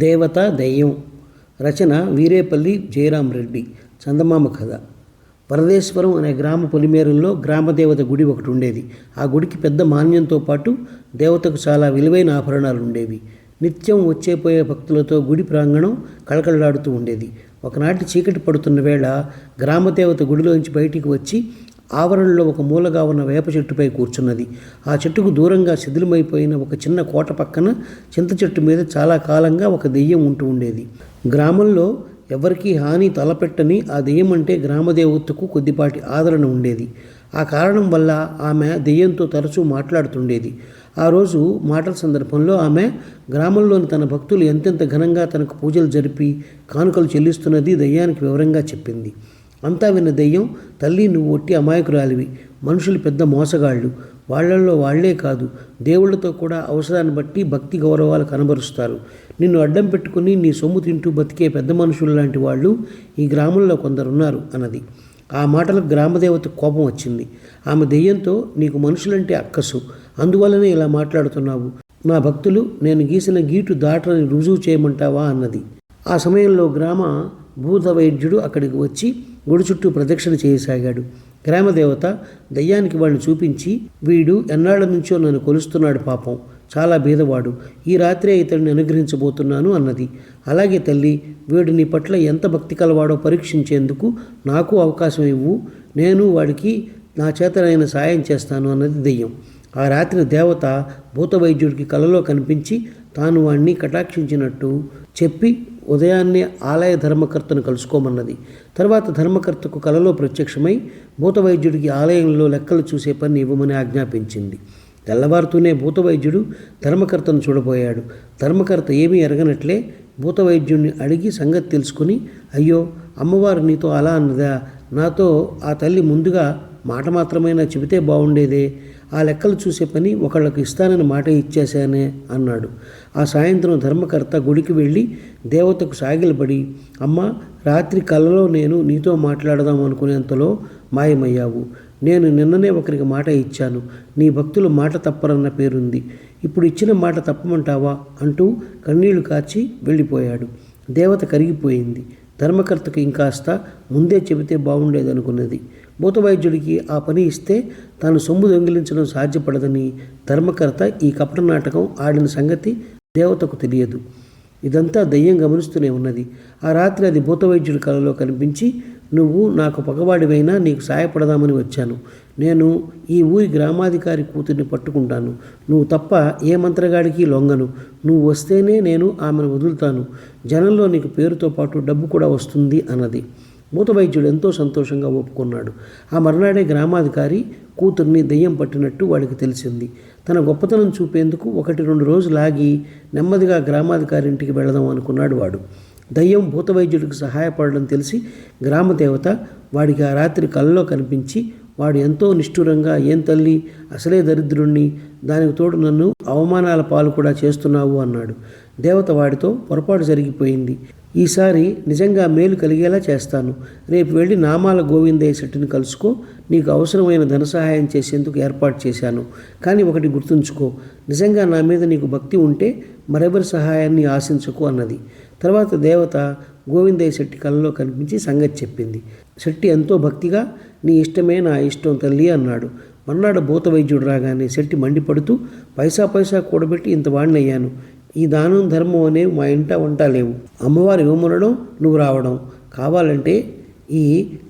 దేవత దెయ్యం. రచన వీరేపల్లి జయరాం రెడ్డి. చందమామ కథ. పరదేశ్వరం అనే గ్రామ పొలిమేరల్లో గ్రామదేవత గుడి ఒకటి ఉండేది. ఆ గుడికి పెద్ద మాన్యంతో పాటు దేవతకు చాలా విలువైన ఆభరణాలు ఉండేవి. నిత్యం వచ్చేపోయే భక్తులతో గుడి ప్రాంగణం కళకళలాడుతూ ఉండేది. ఒకనాటి చీకటి పడుతున్న వేళ గ్రామదేవత గుడిలోంచి బయటికి వచ్చి ఆవరణలో ఒక మూలగా ఉన్న వేప చెట్టుపై కూర్చున్నది. ఆ చెట్టుకు దూరంగా శిథిలమైపోయిన ఒక చిన్న కోట పక్కన చింత చెట్టు మీద చాలా కాలంగా ఒక దెయ్యం ఉంటూ ఉండేది. గ్రామంలో ఎవరికీ హాని తలపెట్టని ఆ దెయ్యం అంటే గ్రామదేవతకు కొద్దిపాటి ఆదరణ ఉండేది. ఆ కారణం వల్ల ఆమె దెయ్యంతో తరచూ మాట్లాడుతుండేది. ఆ రోజు మాటల సందర్భంలో ఆమె గ్రామంలోని తన భక్తులు ఎంతెంత ఘనంగా తనకు పూజలు జరిపి కానుకలు చెల్లిస్తున్నది దెయ్యానికి వివరంగా చెప్పింది. అంతా విన్న దెయ్యం, తల్లి, నువ్వు ఒట్టి అమాయకురాలివి. మనుషులు పెద్ద మోసగాళ్ళు. వాళ్లల్లో వాళ్లే కాదు, దేవుళ్లతో కూడా అవసరాన్ని బట్టి భక్తి గౌరవాలు కనబరుస్తారు. నిన్ను అడ్డం పెట్టుకుని నీ సొమ్ము తింటూ బతికే పెద్ద మనుషులు లాంటి వాళ్ళు ఈ గ్రామంలో కొందరున్నారు అన్నది. ఆ మాటలకు గ్రామదేవత కోపం వచ్చింది. ఆమె దెయ్యంతో, నీకు మనుషులంటే అక్కసు, అందువల్లనే ఇలా మాట్లాడుతున్నావు. నా భక్తులు నేను గీసిన గీటు దాటని రుజువు చేయమంటావా అన్నది. ఆ సమయంలో గ్రామ భూత వైద్యుడు అక్కడికి వచ్చి గుడి చుట్టూ ప్రదక్షిణ చేయసాగాడు. గ్రామదేవత దయ్యానికి వాడిని చూపించి, వీడు ఎన్నాళ్ళ నుంచో నన్ను కొలుస్తున్నాడు, పాపం చాలా బీదవాడు, ఈ రాత్రే ఇతడిని అనుగ్రహించబోతున్నాను అన్నది. అలాగే తల్లి, వీడు నీ పట్ల ఎంత భక్తి కలవాడో పరీక్షించేందుకు నాకు అవకాశం ఇవ్వు, నేను వాడికి నా చేతనైన సాయం చేస్తాను అన్నది దెయ్యం. ఆ రాత్రి దేవత భూత వైద్యుడికి కలలో కనిపించి తాను వాణ్ణి కటాక్షించినట్టు చెప్పి ఉదయాన్నే ఆలయ ధర్మకర్తను కలుసుకోమన్నది. తర్వాత ధర్మకర్తకు కలలో ప్రత్యక్షమై భూత వైద్యుడికి ఆలయంలో లెక్కలు చూసే పని ఇవ్వమని ఆజ్ఞాపించింది. తెల్లవారుతూనే భూత వైద్యుడు ధర్మకర్తను చూడబోయాడు. ధర్మకర్త ఏమీ ఎరగనట్లే భూత వైద్యుడిని అడిగి సంగతి తెలుసుకుని, అయ్యో అమ్మవారు నీతో అలా అన్నదా, నాతో ఆ తల్లి ముందుగా మాట మాత్రమైనా చెబితే బాగుండేదే, ఆ లెక్కలు చూసే పని ఒకళ్ళకు ఇస్తానని మాట ఇచ్చేశానే అన్నాడు. ఆ సాయంత్రం ధర్మకర్త గుడికి వెళ్ళి దేవతకు సాగిలపడి, అమ్మ, రాత్రి కలలో నేను నీతో మాట్లాడదాం అనుకునేంతలో మాయమయ్యావు. నేను నిన్ననే ఒకరికి మాట ఇచ్చాను, నీ భక్తులు మాట తప్పరన్న పేరుంది, ఇప్పుడు ఇచ్చిన మాట తప్పమంటావా అంటూ కన్నీళ్లు కార్చి వెళ్ళిపోయాడు. దేవత కరిగిపోయింది. ధర్మకర్తకు ఇంకాస్త ముందే చెబితే బాగుండేదనుకున్నది. భూతవైద్యుడికి ఆ పని ఇస్తే తాను సొమ్ము దొంగిలించడం సాధ్యపడదని ధర్మకర్త ఈ కపట నాటకం ఆడిన సంగతి దేవతకు తెలియదు. ఇదంతా దయ్యం గమనిస్తూనే ఉన్నది. ఆ రాత్రి అది భూతవైద్యుడి కలలో కనిపించి, నువ్వు నాకు పగవాడివైనా నీకు సాయపడదామని వచ్చాను. నేను ఈ ఊరి గ్రామాధికారి కూతుర్ని పట్టుకుంటాను. నువ్వు తప్ప ఏ మంత్రగాడికి లొంగను. నువ్వు వస్తేనే నేను ఆమెను వదులుతాను. జనంలో నీకు పేరుతో పాటు డబ్బు కూడా వస్తుంది అన్నది. భూతవైద్యుడు ఎంతో సంతోషంగా ఒప్పుకున్నాడు. ఆ మర్నాడే గ్రామాధికారి కూతుర్ని దెయ్యం పట్టినట్టు వాడికి తెలిసింది. తన గొప్పతనం చూపేందుకు 1-2 రోజులు ఆగి నెమ్మదిగా గ్రామాధికారి ఇంటికి వెళదాం అనుకున్నాడు వాడు. దయ్యం భూతవైద్యుడికి సహాయపడడం తెలిసి గ్రామదేవత వాడికి ఆ రాత్రి కలలో కనిపించి, వాడు ఎంతో నిష్ఠురంగా, ఏం తల్లి, అసలే దరిద్రుణ్ణి, దానికి తోడు నన్ను అవమానాల పాలు కూడా చేస్తున్నావు అన్నాడు. దేవత వాడితో, పొరపాటు జరిగిపోయింది, ఈసారి నిజంగా మేలు కలిగేలా చేస్తాను. రేపు వెళ్ళి నామాల గోవిందయ్య శెట్టిని కలుసుకో, నీకు అవసరమైన ధన సహాయం చేసేందుకు ఏర్పాటు చేశాను. కానీ ఒకటి గుర్తుంచుకో, నిజంగా నా మీద నీకు భక్తి ఉంటే మరెవరి సహాయాన్ని ఆశించకు అన్నది. తర్వాత దేవత గోవిందయ్య శెట్టి కలలో కనిపించి సంగతి చెప్పింది. శెట్టి ఎంతో భక్తిగా, నీ ఇష్టమే నా ఇష్టం తల్లి అన్నాడు. మర్నాడు భూత వైద్యుడు రాగానే శెట్టి మండిపడుతూ, పైసా కూడబెట్టి ఇంత వాడినయ్యాను. ఈ దానం ధర్మం అనేవి మా ఇంట వంట లేవు. అమ్మవారు ఇవ్వమనడం, నువ్వు రావడం, కావాలంటే ఈ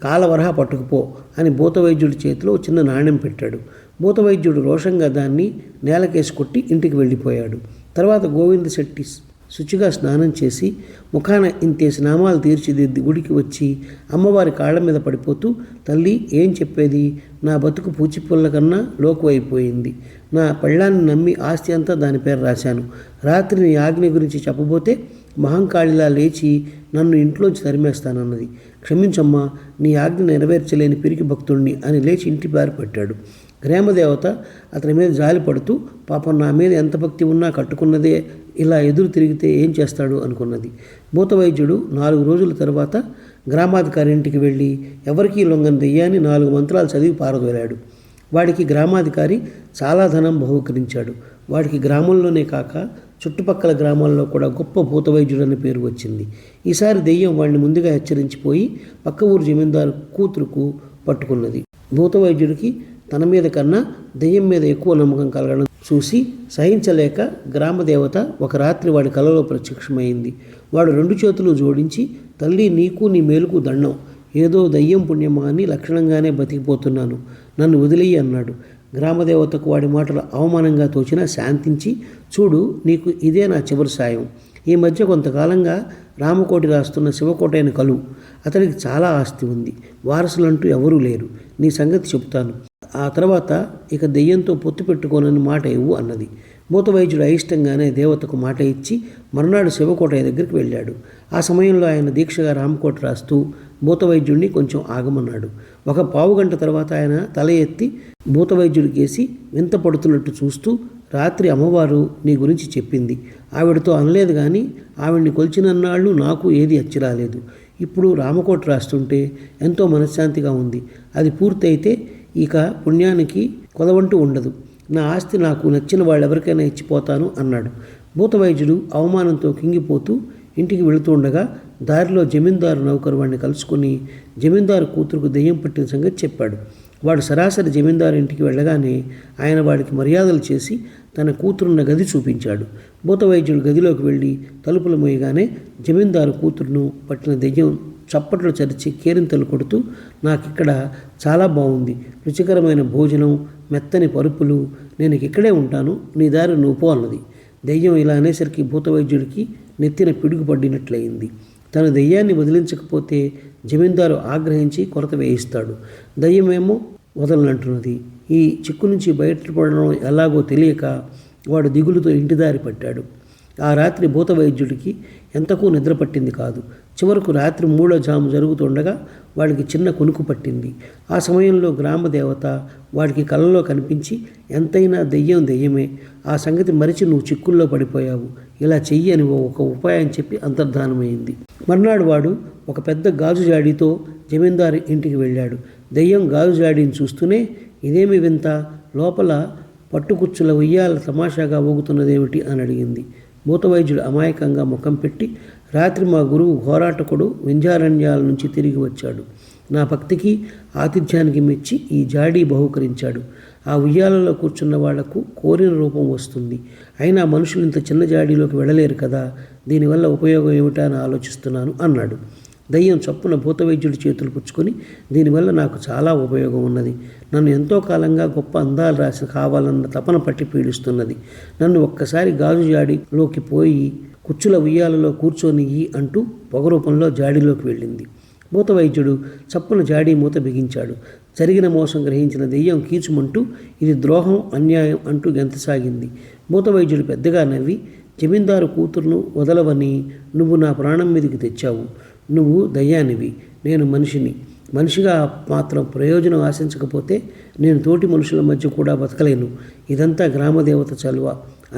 కాలవరహ పట్టుకుపో అని భూతవైద్యుడి చేతిలో చిన్న నాణ్యం పెట్టాడు. భూతవైద్యుడు రోషంగా దాన్ని నేలకేసి కొట్టి ఇంటికి వెళ్ళిపోయాడు. తర్వాత గోవింద శెట్టి శుచిగా స్నానం చేసి ముఖాన ఇంతేసి నామాలు తీర్చిదిద్ది గుడికి వచ్చి అమ్మవారి కాళ్ళ మీద పడిపోతూ, తల్లి, ఏం చెప్పేది, నా బతుకు పూచిపుల్ల కన్నా లోకు అయిపోయింది. నా పెళ్ళాన్ని నమ్మి ఆస్తి అంతా దాని పేరు రాశాను. రాత్రి నీ ఆజ్ఞ గురించి చెప్పబోతే మహంకాళిలా లేచి నన్ను ఇంట్లోంచి తరిమేస్తానన్నది. క్షమించమ్మా, నీ ఆజ్ఞ నెరవేర్చలేని పిరికి భక్తుడిని అని లేచి ఇంటి బారి పెట్టాడు. గ్రామదేవత అతని మీద జాలి పడుతూ, పాపం నా మీద ఎంత భక్తి ఉన్నా కట్టుకున్నదే ఇలా ఎదురు తిరిగితే ఏం చేస్తాడు అనుకున్నది. భూతవైద్యుడు 4 రోజుల తర్వాత గ్రామాధికారి ఇంటికి వెళ్ళి ఎవరికీ లొంగని దెయ్యాన్ని 4 మంత్రాలు చదివి పారదోలాడు. వాడికి గ్రామాధికారి చాలా ధనం బహూకరించాడు. వాడికి గ్రామంలోనే కాక చుట్టుపక్కల గ్రామాల్లో కూడా గొప్ప భూత వైద్యుడని పేరు వచ్చింది. ఈసారి దెయ్యం వాడిని ముందుగా హెచ్చరించిపోయి పక్క ఊరు జమీందారు కూతురుకు పట్టుకున్నది. భూత వైద్యుడికి తన మీద కన్నా దెయ్యం మీద ఎక్కువ నమ్మకం కలగడం చూసి సహించలేక గ్రామదేవత ఒక రాత్రి వాడి కలలో ప్రత్యక్షమైంది. వాడు 2 చేతులు జోడించి, తల్లి, నీకు నీ మేలుకు దండం, ఏదో దయ్యం పుణ్యమా అని లక్షణంగానే బతికిపోతున్నాను, నన్ను వదిలేయి అన్నాడు. గ్రామదేవతకు వాడి మాటలు అవమానంగా తోచినా శాంతించి, చూడు, నీకు ఇదే నా చివరి సాయం. ఈ మధ్య కొంతకాలంగా రామకోటి రాస్తున్న శివకోటైన కలు. అతడికి చాలా ఆస్తి ఉంది, వారసులంటూ ఎవరూ లేరు. నీ సంగతి చెబుతాను, ఆ తర్వాత ఇక దెయ్యంతో పొత్తు పెట్టుకోనని మాట ఇవ్వు అన్నది. భూతవైద్యుడు అయిష్టంగానే దేవతకు మాట ఇచ్చి మర్నాడు శివకోటయ్య దగ్గరికి వెళ్ళాడు. ఆ సమయంలో ఆయన దీక్షగా రామకోట రాస్తూ భూతవైద్యుడిని కొంచెం ఆగమన్నాడు. ఒక పావుగంట తర్వాత ఆయన తల ఎత్తి భూతవైద్యుడికేసి వింత పడుతున్నట్టు చూస్తూ, రాత్రి అమ్మవారు నీ గురించి చెప్పింది. ఆవిడతో అనలేదు కానీ ఆవిడ్ని కొలిచినన్నాళ్ళు నాకు ఏది అచ్చిరాలేదు. ఇప్పుడు రామకోట రాస్తుంటే ఎంతో మనశ్శాంతిగా ఉంది. అది పూర్తయితే ఇక పుణ్యానికి కొదవంటూ ఉండదు. నా ఆస్తి నాకు నచ్చిన వాళ్ళెవరికైనా ఇచ్చిపోతాను అన్నాడు. భూతవైద్యుడు అవమానంతో కింగిపోతూ ఇంటికి వెళుతూ ఉండగా దారిలో జమీందారు నౌకరు వాడిని కలుసుకుని జమీందారు కూతురుకు దెయ్యం పట్టిన సంగతి చెప్పాడు. వాడు సరాసరి జమీందారు ఇంటికి వెళ్ళగానే ఆయన వాడికి మర్యాదలు చేసి తన కూతురున్న గది చూపించాడు. భూతవైద్యుడు గదిలోకి వెళ్ళి తలుపులు మోయగానే జమీందారు కూతురును పట్టిన దెయ్యం చప్పట్లు చరిచి కేరింతలు కొడుతూ, నాకిక్కడ చాలా బాగుంది, రుచికరమైన భోజనం, మెత్తని పరుపులు, నేను ఇక్కడే ఉంటాను, నీ దారి నువ్వు పో అన్నది. దెయ్యం ఇలా అనేసరికి భూతవైద్యుడికి నెత్తిన పిడుగు పడినట్లయింది. తన దెయ్యాన్ని వదిలించకపోతే జమీందారు ఆగ్రహించి కొరత వేయిస్తాడు. దెయ్యమేమో వదలనంటున్నది. ఈ చిక్కు నుంచి బయటపడడం ఎలాగో తెలియక వాడు దిగులుతో ఇంటిదారి పట్టాడు. ఆ రాత్రి భూతవైద్యుడికి ఎంతకూ నిద్ర పట్టింది కాదు. చివరకు రాత్రి 3వ జాము జరుగుతుండగా వాడికి చిన్న కునుకు పట్టింది. ఆ సమయంలో గ్రామదేవత వాడికి కలలో కనిపించి, ఎంతైనా దెయ్యం దెయ్యమే, ఆ సంగతి మరిచి నువ్వు చిక్కుల్లో పడిపోయావు, ఇలా చెయ్యి అని ఒక ఉపాయం చెప్పి అంతర్ధానమైంది. మర్నాడు వాడు ఒక పెద్ద గాజు జాడీతో జమీందారు ఇంటికి వెళ్ళాడు. దెయ్యం గాజు జాడీని చూస్తూనే, ఇదేమి వింత, లోపల పట్టుకుచ్చుల ఉయ్యాల తమాషాగా ఊగుతున్నదేమిటి అని అడిగింది. భూతవైద్యుడు అమాయకంగా ముఖం పెట్టి, రాత్రి మా గురువు ఘోరాటకుడు వింధ్యారణ్యాల నుంచి తిరిగి వచ్చాడు. నా భక్తికి ఆతిథ్యానికి మెచ్చి ఈ జాడీ బహుకరించాడు. ఆ ఉయ్యాలలో కూర్చున్న వాళ్లకు కోరిన రూపం వస్తుంది. అయినా మనుషులు ఇంత చిన్న జాడీలోకి వెళ్ళలేరు కదా, దీనివల్ల ఉపయోగం ఏమిటా అని ఆలోచిస్తున్నాను అన్నాడు. దయ్యం చప్పున భూతవైద్యుడి చేతులు పుచ్చుకొని, దీనివల్ల నాకు చాలా ఉపయోగం ఉన్నది. నన్ను ఎంతో కాలంగా గొప్ప అందాలు రాసి కావాలన్న తపన పట్టి పీడిస్తున్నది. నన్ను ఒక్కసారి గాజు జాడీలోకి పోయి కుచ్చుల ఉయ్యాలలో కూర్చొని అంటూ పొగరూపంలో జాడీలోకి వెళ్ళింది. భూతవైద్యుడు చప్పున జాడీ మూత బిగించాడు. జరిగిన మోసం గ్రహించిన దెయ్యం కీచుమంటూ, ఇది ద్రోహం, అన్యాయం అంటూ గెంతసాగింది. భూతవైద్యుడు పెద్దగా నవ్వి, జమీందారు కూతురును వదలవని నువ్వు నా ప్రాణం మీదకి తెచ్చావు. నువ్వు దయ్యానివి, నేను మనిషిని. మనిషిగా మాత్రం ప్రయోజనం ఆశించకపోతే నేను తోటి మనుషుల మధ్య కూడా బతకలేను. ఇదంతా గ్రామదేవత చలువ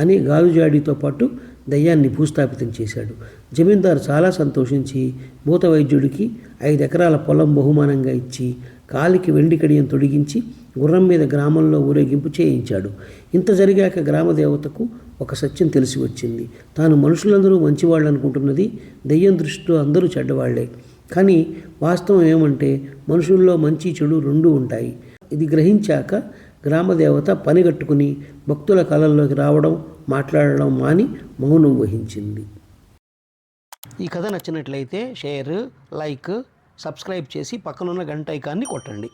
అని గాజు జాడీతో పాటు దయ్యాన్ని భూస్థాపితం చేశాడు. జమీందారు చాలా సంతోషించి భూతవైద్యుడికి 5 ఎకరాల పొలం బహుమానంగా ఇచ్చి కాలికి వెండి కడియం తొడిగించి గుర్రం మీద గ్రామంలో ఊరేగింపు చేయించాడు. ఇంత జరిగాక గ్రామదేవతకు ఒక సత్యం తెలిసి వచ్చింది. తాను మనుషులందరూ మంచివాళ్ళు అనుకుంటున్నది, దెయ్యం దృష్టిలో అందరూ చెడ్డవాళ్లే. కానీ వాస్తవం ఏమంటే మనుషుల్లో మంచి చెడు రెండూ ఉంటాయి. ఇది గ్రహించాక గ్రామదేవత పనిగట్టుకుని భక్తుల కళల్లోకి రావడం, మాట్లాడడం మాని మౌనం వహించింది. ఈ కథ నచ్చినట్లయితే షేర్, లైక్, సబ్స్క్రైబ్ చేసి పక్కనున్న గంట ఐకాన్ని కొట్టండి.